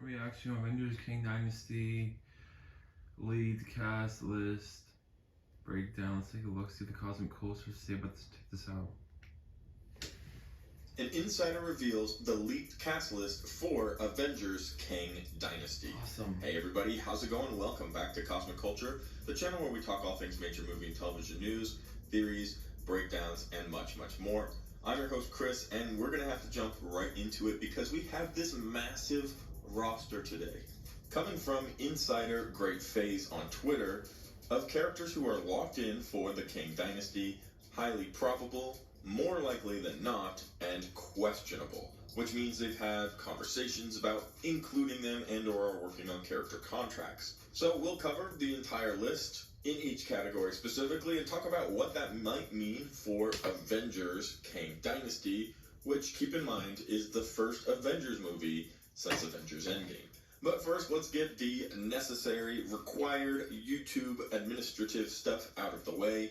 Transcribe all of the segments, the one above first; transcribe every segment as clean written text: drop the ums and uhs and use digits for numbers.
Reaction Avengers King Dynasty, lead cast list, breakdown. Let's take a look, see what the Cosmic Culture say about this. Check this out. An insider reveals the leaked cast list for Avengers Kang Dynasty. Awesome. Hey everybody, how's it going? Welcome back to Cosmic Culture, the channel where we talk all things major movie and television news, theories, breakdowns, and much, much more. I'm your host Chris, and we're going to have to jump right into it because we have this massive roster today. Coming from Insider Great Phase on Twitter, of characters who are locked in for the Kang Dynasty, highly probable, more likely than not, and questionable, which means they've had conversations about including them and or are working on character contracts. So we'll cover the entire list in each category specifically and talk about what that might mean for Avengers Kang Dynasty, which, keep in mind, is the first Avengers movie since Avengers Endgame. But first, let's get the necessary, required YouTube administrative stuff out of the way.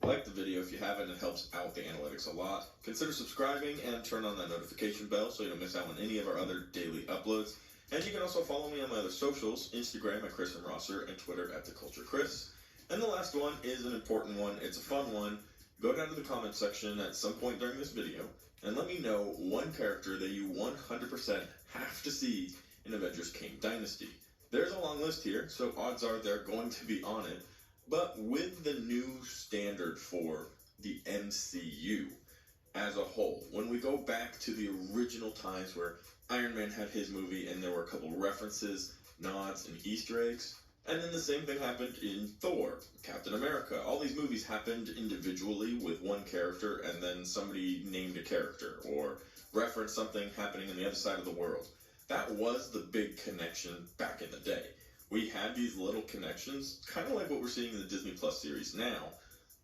Like the video if you haven't, it helps out the analytics a lot. Consider subscribing and turn on that notification bell so you don't miss out on any of our other daily uploads. And you can also follow me on my other socials, Instagram at Chris M. Rosser and Twitter at TheCultureChris. And the last one is an important one, it's a fun one. Go down to the comment section at some point during this video and let me know one character that you 100% have to see in Avengers Kang Dynasty. There's a long list here, so odds are they're going to be on it. But with the new standard for the MCU as a whole, when we go back to the original times where Iron Man had his movie and there were a couple references, nods, and Easter eggs, and then the same thing happened in Thor, Captain America. All these movies happened individually with one character and then somebody named a character or referenced something happening on the other side of the world. That was the big connection back in the day. We had these little connections, kind of like what we're seeing in the Disney Plus series now,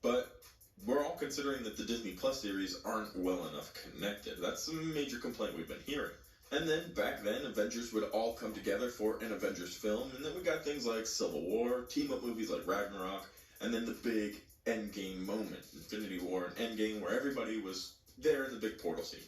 but we're all considering that the Disney Plus series aren't well enough connected. That's a major complaint we've been hearing. And then back then, Avengers would all come together for an Avengers film, and then we got things like Civil War, team-up movies like Ragnarok, and then the big Endgame moment, Infinity War and Endgame, where everybody was there in the big portal scene.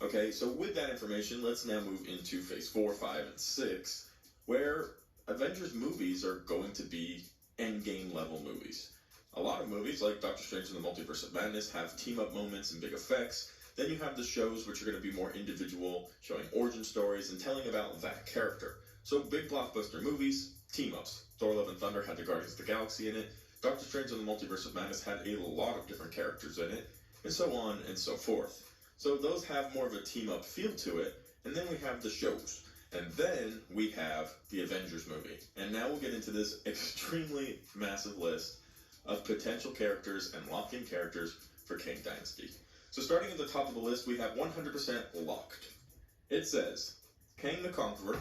Okay, so with that information, let's now move into Phase 4, 5, and 6, where Avengers movies are going to be Endgame level movies. A lot of movies, like Doctor Strange and the Multiverse of Madness, have team-up moments and big effects. Then you have the shows which are going to be more individual, showing origin stories and telling about that character. So big blockbuster movies, team-ups. Thor Love and Thunder had the Guardians of the Galaxy in it. Doctor Strange and the Multiverse of Madness had a lot of different characters in it, and so on and so forth. So those have more of a team-up feel to it, and then we have the shows. And then we have the Avengers movie. And now we'll get into this extremely massive list of potential characters and locked-in characters for Kang Dynasty. So starting at the top of the list, we have 100% locked. It says Kang the Conqueror,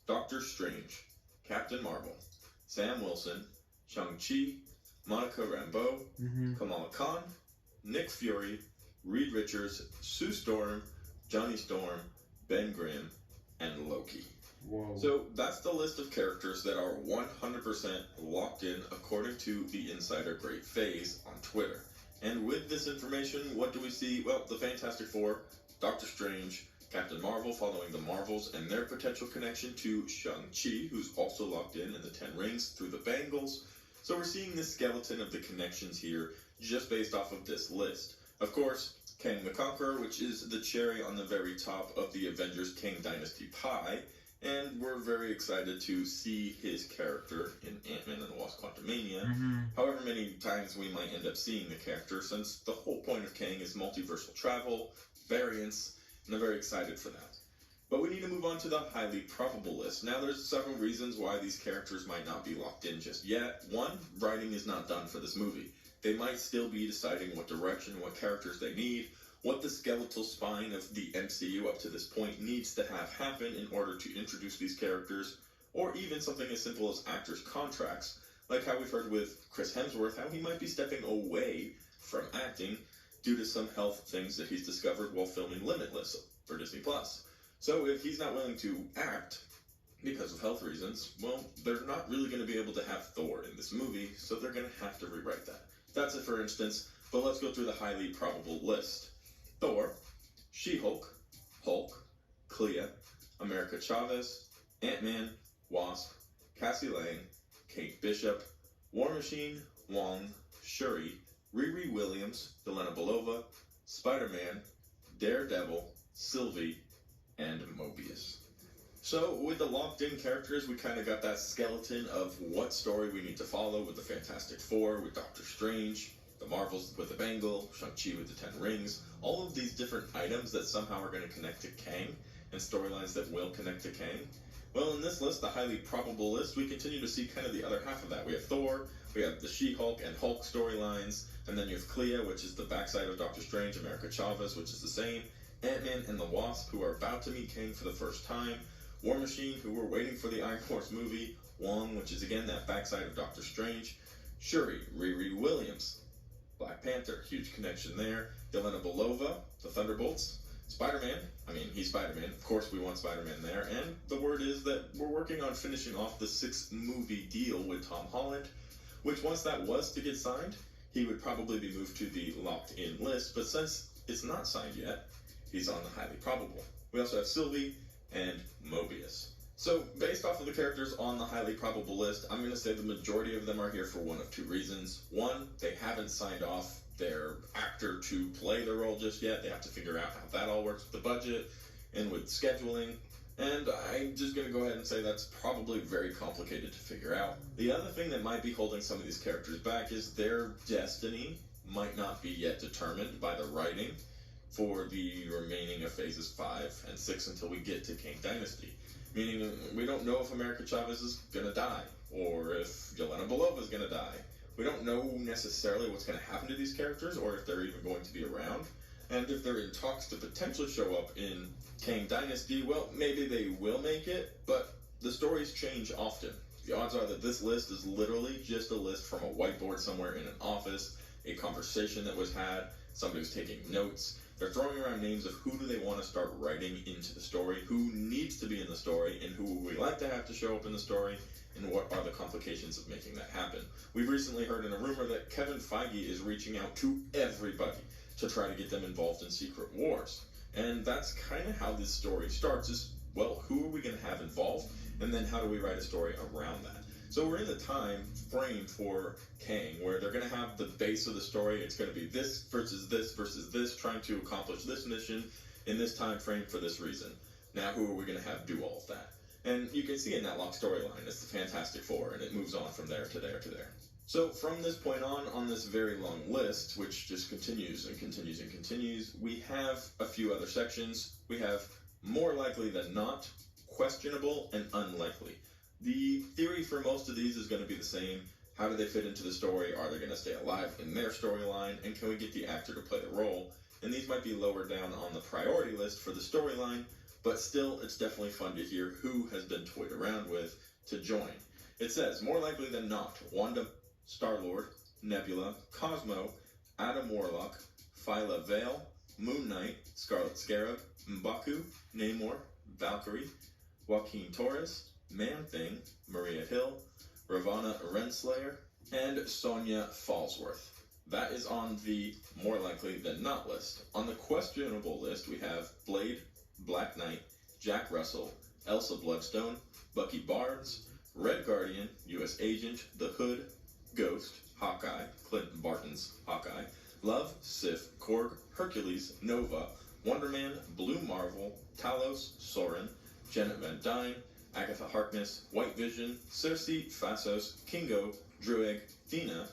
Doctor Strange, Captain Marvel, Sam Wilson, Shang-Chi, Monica Rambeau, Kamala Khan, Nick Fury, Reed Richards, Sue Storm, Johnny Storm, Ben Grimm, and Loki. Whoa. So that's the list of characters that are 100% locked in according to the Insider Great Phase on Twitter. And with this information, what do we see? Well, the Fantastic Four, Doctor Strange, Captain Marvel following the Marvels and their potential connection to Shang-Chi, who's also locked in the 10 Rings through the Bangles. So we're seeing this skeleton of the connections here just based off of this list. Of course, Kang the Conqueror, which is the cherry on the very top of the Avengers Kang Dynasty pie, and we're very excited to see his character in Ant-Man and the Wasp: Quantumania. However many times we might end up seeing the character, since the whole point of Kang is multiversal travel, variants, and I'm very excited for that. But we need to move on to the highly probable list. Now there's several reasons why these characters might not be locked in just yet. One, writing is not done for this movie. They might still be deciding what direction, what characters they need, what the skeletal spine of the MCU up to this point needs to have happen in order to introduce these characters, or even something as simple as actors' contracts, like how we've heard with Chris Hemsworth, how he might be stepping away from acting due to some health things that he's discovered while filming Limitless for Disney+. So if he's not willing to act because of health reasons, well, they're not really going to be able to have Thor in this movie, so they're going to have to rewrite that. That's it for instance, but let's go through the highly probable list. Thor, She-Hulk, Hulk, Clea, America Chavez, Ant-Man, Wasp, Cassie Lang, Kate Bishop, War Machine, Wong, Shuri, Riri Williams, Yelena Belova, Spider-Man, Daredevil, Sylvie, and Mobius. So with the locked-in characters, we kind of got that skeleton of what story we need to follow with the Fantastic Four, with Doctor Strange, the Marvels with the Bangle, Shang-Chi with the 10 Rings, all of these different items that somehow are going to connect to Kang, and storylines that will connect to Kang. Well, in this list, the highly probable list, we continue to see kind of the other half of that. We have Thor, we have the She-Hulk and Hulk storylines, and then you have Clea, which is the backside of Doctor Strange, America Chavez, which is the same, Ant-Man and the Wasp, who are about to meet Kang for the first time, War Machine, who we're waiting for the Iron Force movie, Wong, which is again that backside of Doctor Strange, Shuri, Riri Williams, Black Panther, huge connection there, Yelena Belova, the Thunderbolts, Spider-Man, he's Spider-Man, of course we want Spider-Man there, and the word is that we're working on finishing off the 6-movie deal with Tom Holland, which once that was to get signed, he would probably be moved to the locked-in list, but since it's not signed yet, he's on the highly probable. We also have Sylvie and Mobius. So, based off of the characters on the highly probable list, I'm going to say the majority of them are here for one of two reasons. One, they haven't signed off their actor to play the role just yet. They have to figure out how that all works with the budget and with scheduling. And I'm just going to go ahead and say that's probably very complicated to figure out. The other thing that might be holding some of these characters back is their destiny might not be yet determined by the writing for the remaining of phases 5 and 6 until we get to Kang Dynasty. Meaning, we don't know if America Chavez is going to die, or if Yelena Belova is going to die. We don't know necessarily what's going to happen to these characters, or if they're even going to be around. And if they're in talks to potentially show up in Kang Dynasty, well, maybe they will make it, but the stories change often. The odds are that this list is literally just a list from a whiteboard somewhere in an office, a conversation that was had, somebody was taking notes. They're throwing around names of who do they want to start writing into the story, who needs to be in the story, and who would we like to have to show up in the story, and what are the complications of making that happen. We've recently heard in a rumor that Kevin Feige is reaching out to everybody to try to get them involved in Secret Wars. And that's kind of how this story starts is, well, who are we going to have involved, and then how do we write a story around that? So we're in the time frame for Kang, where they're going to have the base of the story. It's going to be this versus this, trying to accomplish this mission in this time frame for this reason. Now, who are we going to have do all of that? And you can see in that locked storyline, it's the Fantastic Four, and it moves on from there to there to there. So from this point on this very long list, which just continues and continues and continues, we have a few other sections. We have more likely than not, questionable, and unlikely. The theory for most of these is going to be the same. How do they fit into the story? Are they going to stay alive in their storyline? And can we get the actor to play the role? And these might be lower down on the priority list for the storyline, but still, it's definitely fun to hear who has been toyed around with to join. It says, more likely than not, Wanda, Star-Lord, Nebula, Cosmo, Adam Warlock, Phyla Vale, Moon Knight, Scarlet Scarab, M'Baku, Namor, Valkyrie, Joaquin Torres, Man-Thing, Maria Hill, Ravonna Renslayer, and Sonya Falsworth. That is on the more likely than not list. On the questionable list, we have Blade, Black Knight, Jack Russell, Elsa Bloodstone, Bucky Barnes, Red Guardian, U.S. Agent, The Hood, Ghost, Hawkeye, Clint Barton's Hawkeye, Love, Sif, Korg, Hercules, Nova, Wonder Man, Blue Marvel, Talos, Soren, Janet Van Dyne, Agatha Harkness, White Vision, Cersei, Phasos, Kingo, Druig, Thena,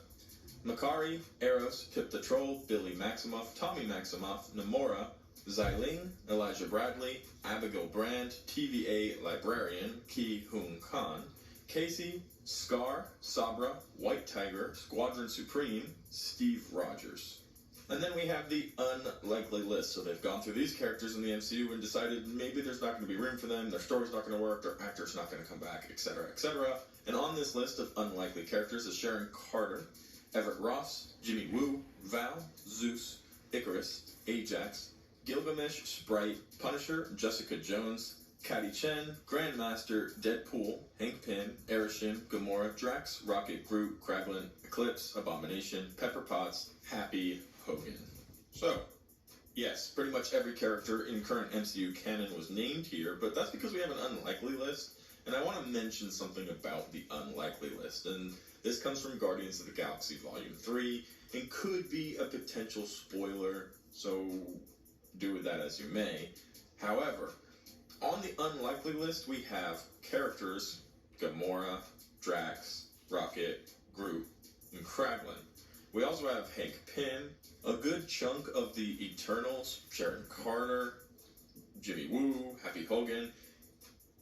Makari, Eros, Pip the Troll, Billy Maximoff, Tommy Maximoff, Namora, Xiling, Elijah Bradley, Abigail Brand, TVA Librarian, Ki Hung Khan, Casey, Scar, Sabra, White Tiger, Squadron Supreme, Steve Rogers. And then we have the unlikely list. So they've gone through these characters in the MCU and decided maybe there's not going to be room for them, their story's not going to work, their actor's not going to come back, etc., etc. And on this list of unlikely characters is Sharon Carter, Everett Ross, Jimmy Woo, Val, Zeus, Icarus, Ajax, Gilgamesh, Sprite, Punisher, Jessica Jones, Catty Chen, Grandmaster, Deadpool, Hank Pym, Arishin, Gamora, Drax, Rocket, Groot, Kraglin, Eclipse, Abomination, Pepper Potts, Happy, Hogan. So, yes, pretty much every character in current MCU canon was named here, but that's because we have an unlikely list, And I want to mention something about the unlikely list, and this comes from Guardians of the Galaxy Volume 3, and could be a potential spoiler, so do with that as you may. However, on the unlikely list, we have characters Gamora, Drax, Rocket, Groot, and Kraglin. We also have Hank Pym, a good chunk of the Eternals, Sharon Carter, Jimmy Woo, Happy Hogan.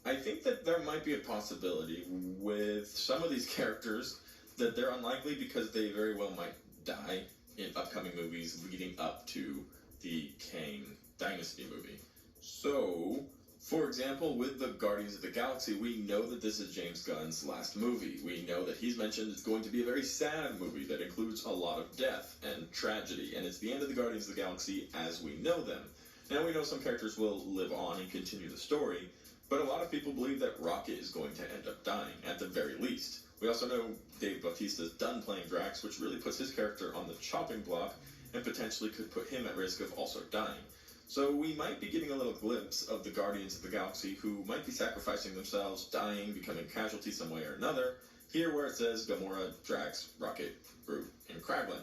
I think that there might be a possibility with some of these characters that they're unlikely because they very well might die in upcoming movies leading up to the Kang Dynasty movie. So, for example, with the Guardians of the Galaxy, we know that this is James Gunn's last movie. We know that he's mentioned it's going to be a very sad movie that includes a lot of death and tragedy, and it's the end of the Guardians of the Galaxy as we know them. Now, we know some characters will live on and continue the story, but a lot of people believe that Rocket is going to end up dying, at the very least. We also know Dave Bautista's done playing Drax, which really puts his character on the chopping block and potentially could put him at risk of also dying. So we might be getting a little glimpse of the Guardians of the Galaxy who might be sacrificing themselves, dying, becoming casualties some way or another, here where it says Gamora, Drax, Rocket, Groot, and Kraglin,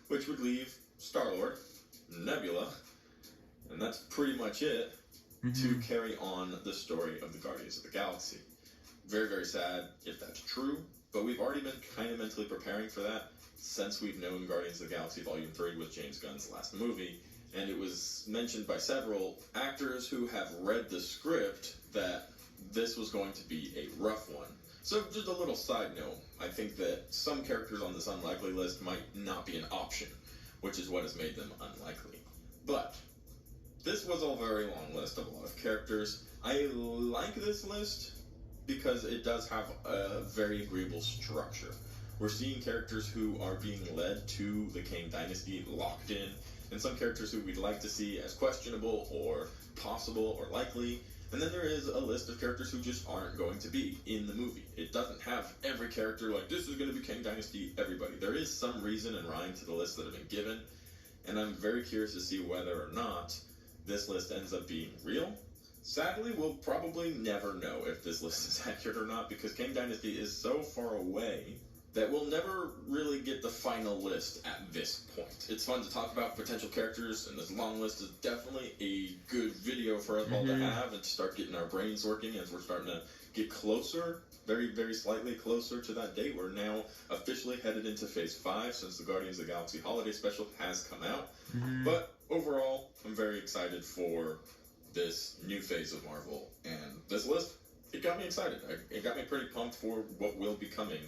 which would leave Star-Lord, Nebula, and that's pretty much it to carry on the story of the Guardians of the Galaxy. Very, very sad if that's true, but we've already been kind of mentally preparing for that since we've known Guardians of the Galaxy Volume 3 was James Gunn's last movie, and it was mentioned by several actors who have read the script that this was going to be a rough one. So just a little side note, I think that some characters on this unlikely list might not be an option, which is what has made them unlikely. But this was a very long list of a lot of characters. I like this list because it does have a very agreeable structure. We're seeing characters who are being led to the Kang Dynasty locked in, and some characters who we'd like to see as questionable or possible or likely, and then there is a list of characters who just aren't going to be in the movie. It doesn't have every character like, this is going to be Kang Dynasty, everybody. There is some reason and rhyme to the list that have been given, and I'm very curious to see whether or not this list ends up being real. Sadly, we'll probably never know if this list is accurate or not because Kang Dynasty is so far away that we'll never really get the final list at this point. It's fun to talk about potential characters, and this long list is definitely a good video for us all to have and start getting our brains working as we're starting to get closer, very, very slightly closer to that date. We're now officially headed into Phase 5 since the Guardians of the Galaxy Holiday Special has come out. But overall, I'm very excited for this new phase of Marvel, and this list, it got me excited. It got me pretty pumped for what will be coming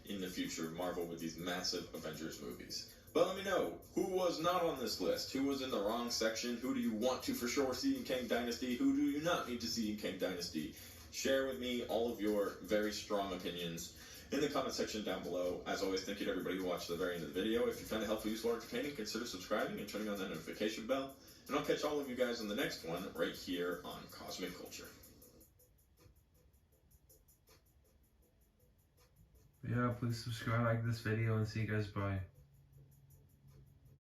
in the future of Marvel with these massive Avengers movies. But let me know, who was not on this list? Who was in the wrong section? Who do you want to for sure see in Kang Dynasty? Who do you not need to see in Kang Dynasty? Share with me all of your very strong opinions in the comment section down below. As always, thank you to everybody who watched the very end of the video. If you found it helpful, useful, or entertaining, consider subscribing and turning on that notification bell. And I'll catch all of you guys on the next one right here on Cosmic Culture. Yeah, please subscribe, like this video, and see you guys. Bye.